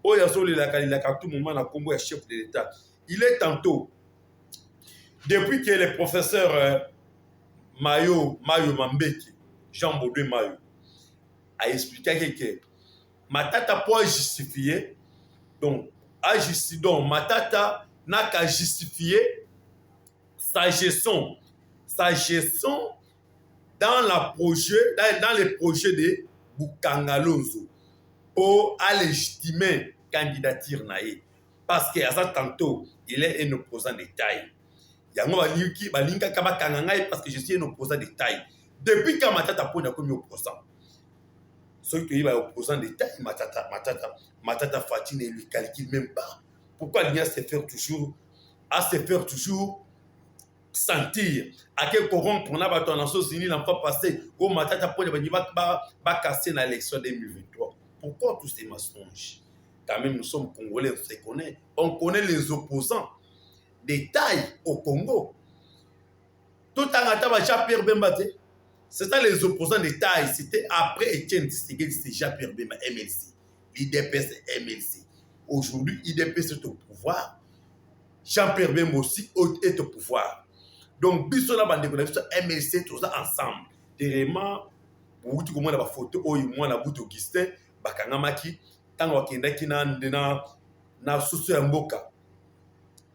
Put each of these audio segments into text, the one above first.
Pogno, il a tout moment dans Congo chef de l'État. Il est tantôt, depuis que le professeur Mayo Mambeki, Jean Baudouin Mayo, a expliqué que Matata peut justifier, donc Matata n'a qu'à justifier sa gestion dans les projets de Bukangalonzo pour légitimer candidature naïe. Parce que à ça tantôt, il est un opposant de taille. Parce que je suis un opposant de taille. Depuis quand Matata Pona comme opposant, ceux qui sont opposants de taille, Matata Fati ne lui calcule même pas. Pourquoi il y a à se faire toujours sentir à quel courant pour la Nations Unies n'a pas passé au Matata Pona va casser dans l'élection 2023. Pourquoi tous ces mensonges? Quand même, nous sommes Congolais, on connaît les opposants de taille au Congo. Tout en attendant Jean-Pierre Bemba, c'est ça les opposants de taille. C'était après Etienne Tshisekedi, c'est Jean-Pierre Bemba, MLC. l'IDPS et MLC. Aujourd'hui, l'IDPS est au pouvoir. Jean-Pierre Bemba aussi est au pouvoir. Donc, biso la bande de MLC, tout ça ensemble. Vraiment, vous avez une photo, moi, la boute Augustin, Bakangamaki, tant wakendaki na sous mboka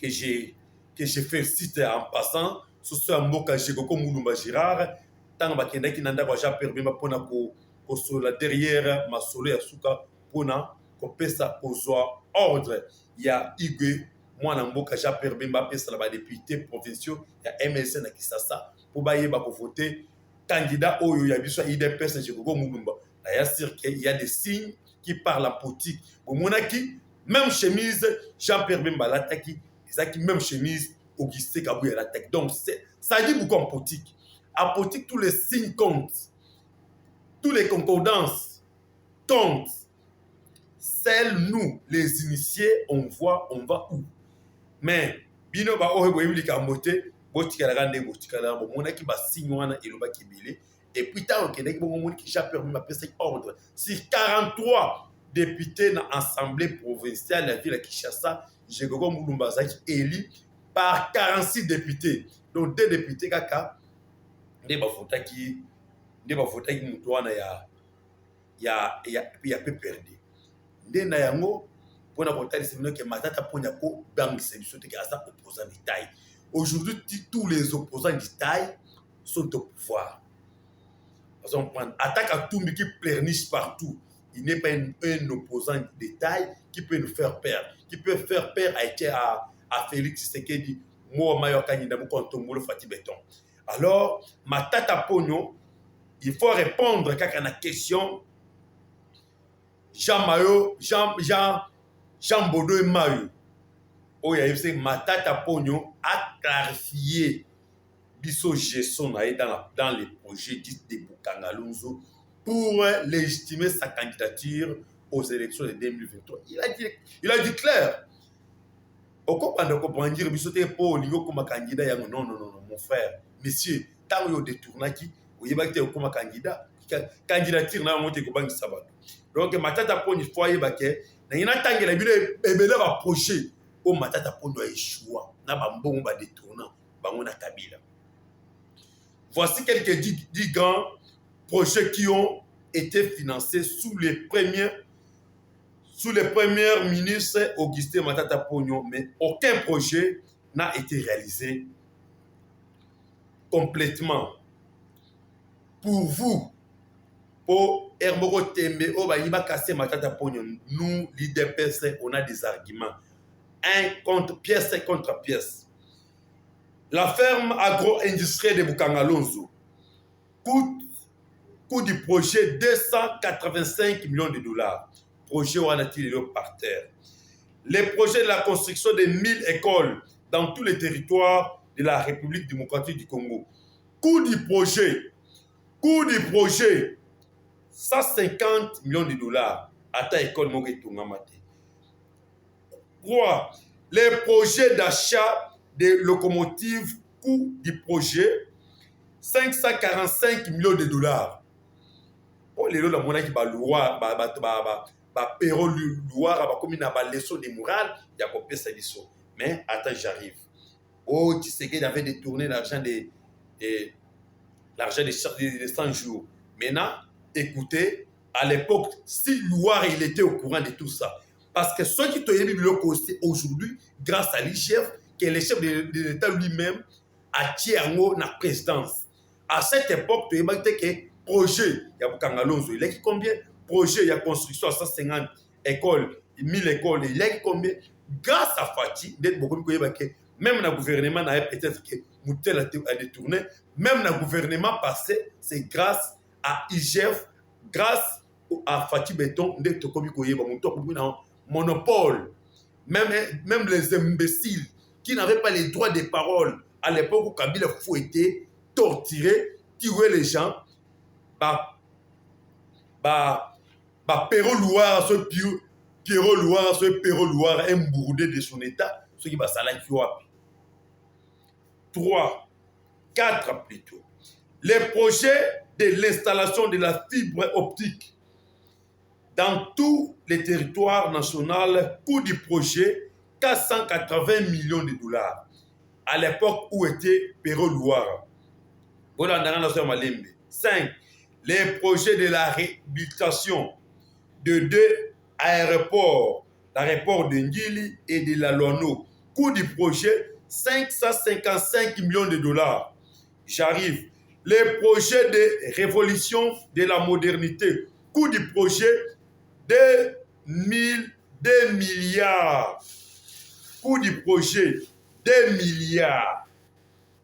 que j'ai fait site en passant, sous mboka j'ai Koko Moulumba Girard, tant wakendaki nanda kwa Jean-Pierre Bemba pona ko sola derrière ma solo ya suka pona ko pesa kozwa ordre ya Igwe mwana mboka Jean-Pierre Bemba pesa la ba député provinciaux ya MLC na Kisasa pour ba yeba ko voter candidat oyo ya biso IDPS j'ai Koko Moulumba. Il y a des signes qui parlent en politique. Au monaki, même chemise, Jean-Pierre Bemba l'attaque, même chemise, Augustin Kabouya l'attaque. Donc, ça dit beaucoup en politique. En politique, tous les signes comptent. Tous les concordances comptent. Seuls nous, les initiés, on voit, on va où. Mais, bino ba ohe boyemli kamote, botika la rande botika la monaki ba signe wana eloba kibile. Et puis, tant que Jean-Pierre Bemba a ordre sur 43 députés dans l'Assemblée provinciale de la ville de Kinshasa, Jegogo Moulumba Zaki élu par 46 députés. Donc, deux députés, kaka, ne ba vota ki mutwana ya peu perdu. Nde na yango pour na voter c'est que Matata ponya ko bang c'est que asa opposant de taille. Aujourd'hui, tous les opposants de taille sont au pouvoir. Attaque à Toumbi qui pleurniche partout. Il n'est pas un opposant de taille qui peut nous faire peur. Qui peut faire peur à Félix Tshisekedi. Moi, Mayoka Nidamou, Kontomolo, Fatih Béton. Alors, Matata Pogno, il faut répondre à la question. Jean Baudouin Mayo. Matata Pogno a clarifié biso gestion dans les projets de Bukangalonzo pour légitimer sa candidature aux élections de 2023. Il a dit clair. Au comprendre comment dire biso te pour ligo comme candidat yango non mon frère monsieur tant yo détournaki o yebaki te comme candidat candidature na monte ko bangi sabato. Donc Matata Pogno faut yebake na ina tangela bino ebele ba projet o Matata Pogno échoua na ba mbongo ba détournant bango na Kabila. Voici quelques 10 grands projets qui ont été financés sous les premiers ministres Augustin Matata Pogno, mais aucun projet n'a été réalisé complètement. Pour vous, pour Hermoro Tembe, Kassé Matata Pogno, nous, l'IDPS, on a des arguments. Pièce contre pièce. La ferme agro-industrielle de Bukangalonzo coût du projet 285 millions de dollars. Projet où on a tiré par terre. Les projets de la construction de 1000 écoles dans tous les territoires de la République démocratique du Congo. Coût du projet 150 millions de dollars. À ta école, les projets d'achat des locomotives, coût du projet 545 millions de dollars. Pour les lois, la monnaie qui va loi, Pero Louara, comme il a une leçon de morale, il y a copié sa leçon. Mais attends, j'arrive. Oh, Tshisekedi avait détourné l'argent des 100 jours. Maintenant, écoutez, à l'époque, si Louara il était au courant de tout ça, parce que ceux qui t'ont eu aujourd'hui, grâce à l'IGF, qui est le chef de l'État lui-même, a tiré en la présidence. À cette époque, tu as dit que projet, il y a Kangalonzo, il y a combien? Projet, il y a construction à 150 écoles, 1000 écoles, il y a combien? Grâce à Fati, même dans le gouvernement, peut-être que Moutel a détourné, même dans le gouvernement passé, c'est grâce à IGF, grâce à Fati Béton, monopole. Même les imbéciles qui n'avaient pas les droits de parole à l'époque où Kabila fouettait, torturait, tuait les gens, Pero Louara, ce Pierrot Louara, ce Pero Louara, un bourdé de son état, ce qui va s'aller. 3, 4 plutôt. Les projets de l'installation de la fibre optique dans tous les territoires nationaux, coût du projet 480 millions de dollars. À l'époque où était Pero Louara. 5. Les projets de la réhabilitation de 2 aéroports, l'aéroport de Ngili et de la Lono. Coût du projet 555 millions de dollars. J'arrive. Les projets de révolution de la modernité. Coût du projet 2 milliards. Coût du projet 2 milliards.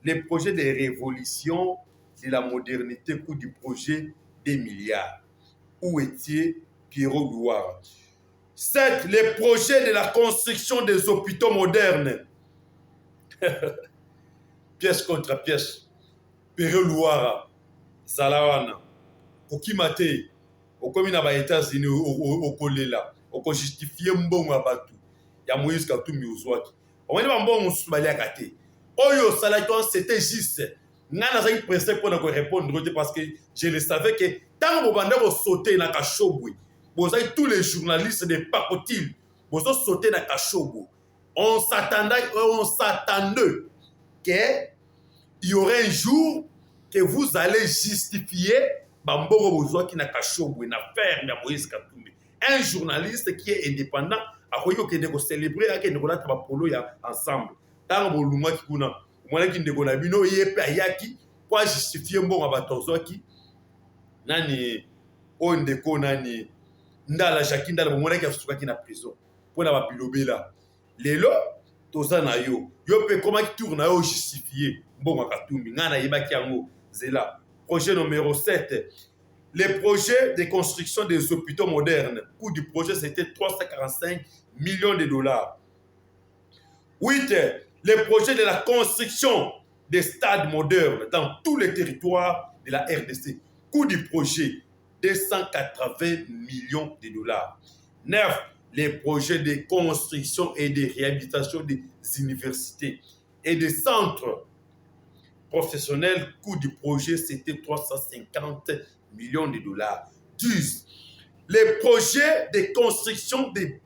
Les projets de révolution de la modernité, coût du projet 2 milliards. Où était Pierrot Louara? 7. Les projets de la construction des hôpitaux modernes. Pièce contre pièce. Pierrot Louara, Salawana, Okimate, Okomina ba États-Unis, Okolela, Oko justifier mbongo abatu. Ya Moïse Katumbi Ouzouaki. On va dire bon Soumali Akate. Oyo Salaton, c'était juste. Nana zaki pressé pour nous répondre parce que je le savais que tant que vous avez sauté dans la Kachobou, vous avez tous les journalistes de Pacotil, vous avez sauté dans la Kachobou. On s'attendait qu'il y aurait un jour que vous allez justifier Bamboro Bozoa qui n'a Kachobou, une affaire de Moïse Katumbi. Un journaliste qui est indépendant, a célébrer avec une polo ensemble. Tant que vous avez moi qui ndeko bino yepe ayaki pour justifier mbongo batozwaki nani o ndeko nani ndala Jacques ndala bomona ki asukaki na prison pour na babilobela lelo toza na yo pe comment qui tourne yo justifier mbongo Katumbi ngana yebaki yango zela. Projet numéro 7, les projets de construction des hôpitaux modernes. Coût du projet c'était 345 millions de dollars. 8. Les projets de la construction des stades modernes dans tous les territoires de la RDC. Coût du projet, 280 millions de dollars. 9. Les projets de construction et de réhabilitation des universités et des centres professionnels. Coût du projet, c'était 350 millions de dollars. 10. Les projets de construction des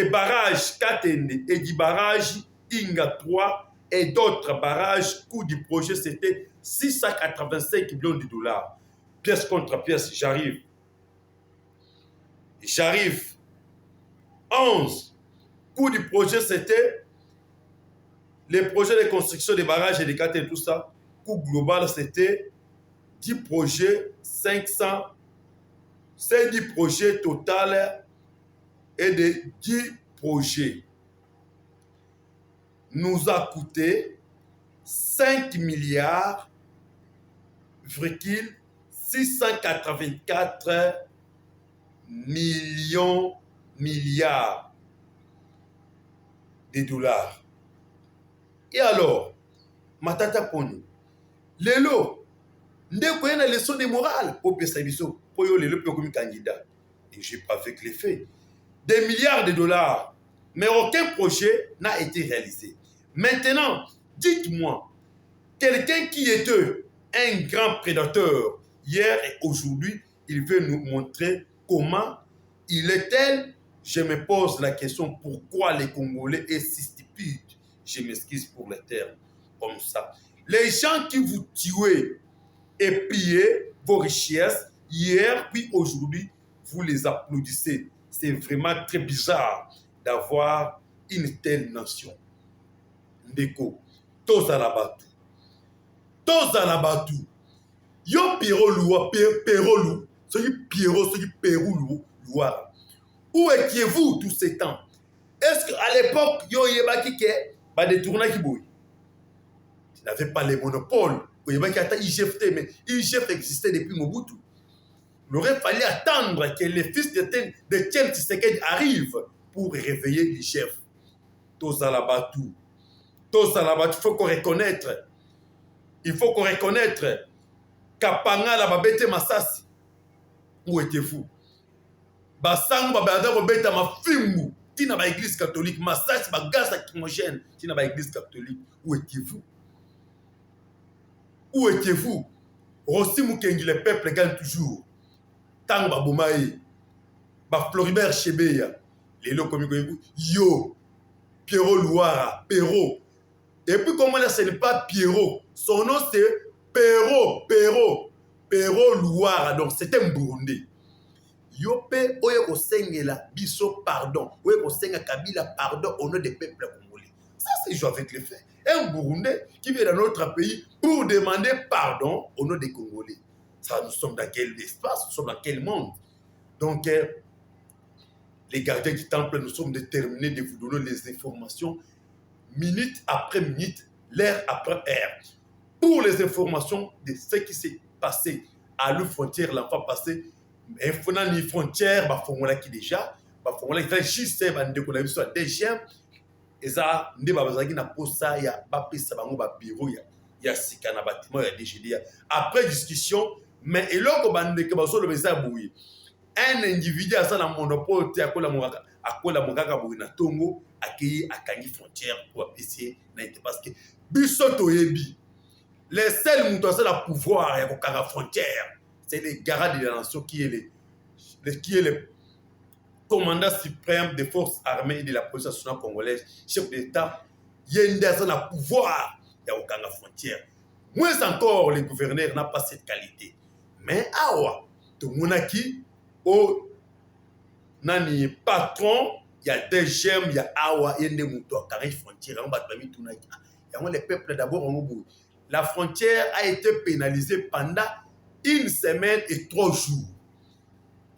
barrages Katende et du barrage Inga 3 et d'autres barrages, coût du projet c'était 685 millions de dollars. Pièce contre pièce, j'arrive. 11. Coût du projet c'était les projets de construction des barrages et des cartes et tout ça. Coût global c'était 10 projets, 500. C'est 10 projets total et de 10 projets nous a coûté 5 milliards 684 milliards de dollars. Et alors, Matata Poni, Lelo, ndeko yana leçon de morale pour Pesabiso, pour yo lelo comme candidat. Et j'ai pas fait que les faits. Des milliards de dollars, mais aucun projet n'a été réalisé. Maintenant, dites-moi, quelqu'un qui était un grand prédateur hier et aujourd'hui, il veut nous montrer comment Il est tel, je me pose la question pourquoi les Congolais est si stupide. Je m'excuse pour les termes comme ça. Les gens qui vous tuez et pillez vos richesses, hier puis aujourd'hui, vous les applaudissez. C'est vraiment très bizarre d'avoir une telle nation. Ndeko, tous à la batou. Tous à la batou. Yo Pierrot Loua, Pierrot Lou, celui Pierrot, celui Pérou Loua. Où étiez-vous tous ces temps? Est-ce qu'à l'époque, yo yebaki ke ba détourna ki boy? Tu n'avais pas les monopoles. Yo yebaki ata IGFT, mais IGF existait depuis Mobutu. Il aurait fallu attendre que les fils de Tchel Tshisekedi arrivent pour réveiller l'IGF. Tous à la batou. Tous à la batou. Il faut qu'on reconnaisse. Kapanga la babete masasi. Où étiez-vous? Basango babada robeta mafimbu. Tina ba église catholique. Masasi ba gaz lacrymogène. Tina ba église catholique. Où étiez-vous? Où étiez-vous? Rossi Mukengi, le peuple gagne toujours. Tango Baboumaï, Floribert Chebeya, les lots comme Yo, Pierrot Louara, Perrault. Et puis comment là, ce n'est pas Pierrot. Son nom c'est Perrault Louara. Donc c'est un Burundais. Yo pe oye ko sengela biso pardon. Oye ko senga Kabila pardon au nom des peuples congolais. Ça c'est joué avec les faits. Un Burundais qui vient dans notre pays pour demander pardon au nom des Congolais. Ça, nous sommes dans quel espace, nous sommes dans quel monde? Donc, les gardiens du temple, nous sommes déterminés de vous donner les informations minute après minute, l'heure après heure. Pour les informations de ce qui s'est passé à la frontière, l'enfant passé, il faut une frontière, qui déjà, il faut juste un deuxième, et ça, il y a un bureau, il y a un bâtiment, il y a des après discussion, mais et là, un individu a ça dans le monopole, à quoi la mongaka na Tongo, accueilli à Kangi frontière pour apprécier, parce que Bissoto Yebi, les seuls qui ont le pouvoir à la frontière, c'est les gardes de la nation qui est le commandant suprême des forces armées de la police nationale congolaise, chef d'État, il y a un pouvoir à la frontière. Moins encore, le gouverneur n'a pas cette qualité. Mais awa, tout le monde qui au nani patron, il y a des gemmes, il y a awa, il y a des moutons, car les frontières, les peuples d'abord en bout. La frontière a été pénalisée pendant 1 semaine et 3 jours.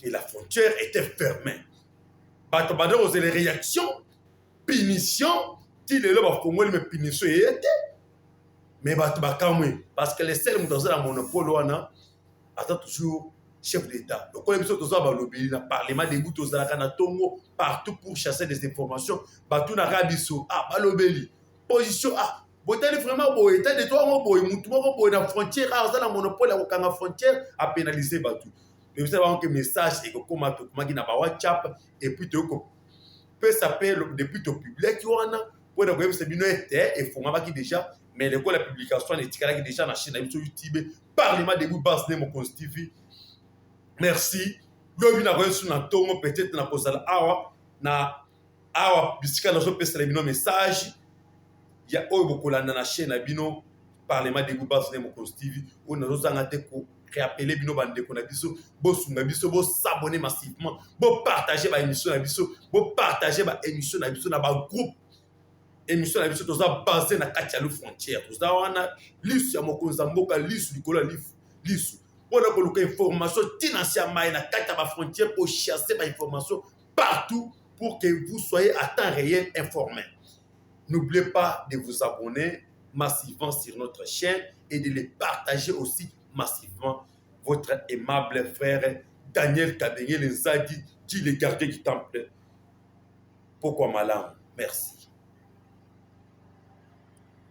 Et la frontière était fermée. Vous avez les réactions, punitions, qui les lobes pour moi, mais punitions étaient. Mais parce que les seuls qui ont un monopole, attend toujours chef d'État. Donc, on a besoin de le Parlement des bouts aux Tongo, partout pour chasser des informations. Batou na rabiso, balobeli. Position, vous avez vraiment beau état de toi, vous avez frontière, vous avez un monopole à la frontière à pénaliser Batou. Vous savez que le message est que comment tu as WhatsApp et puis tu peux s'appeler depuis ton public, pour que c'est bien et il faut déjà, mais la publication est déjà dans la chaîne sur YouTube, Parlement des bouts bas, mon TV. Merci. Lobi na reçu na tongo peut-être na kozala awa bisika na zo pesa le message. Il y a oyo bokolanda na chaîne na bino Parlement des bouts bas, mon TV. On a zanga te ko réappeler bino bande ko na biso, bo sunga biso, bo s'abonner massivement, bo partager ba émission na biso, bo partager ba émission na biso na ba groupe. Émission na biso toza basé na kati ya frontière. Toza wana lisu ya mokonza mboka lisu likolo lisu. Pour la information financièrement na kati ya ba frontière pour chasser ba information partout pour que vous soyez à temps réel informés. N'oubliez pas de vous abonner massivement sur notre chaîne et de les partager aussi massivement. Votre aimable frère Daniel Kabenye les a dit le gardien du temple. Pourquoi Malam? Merci.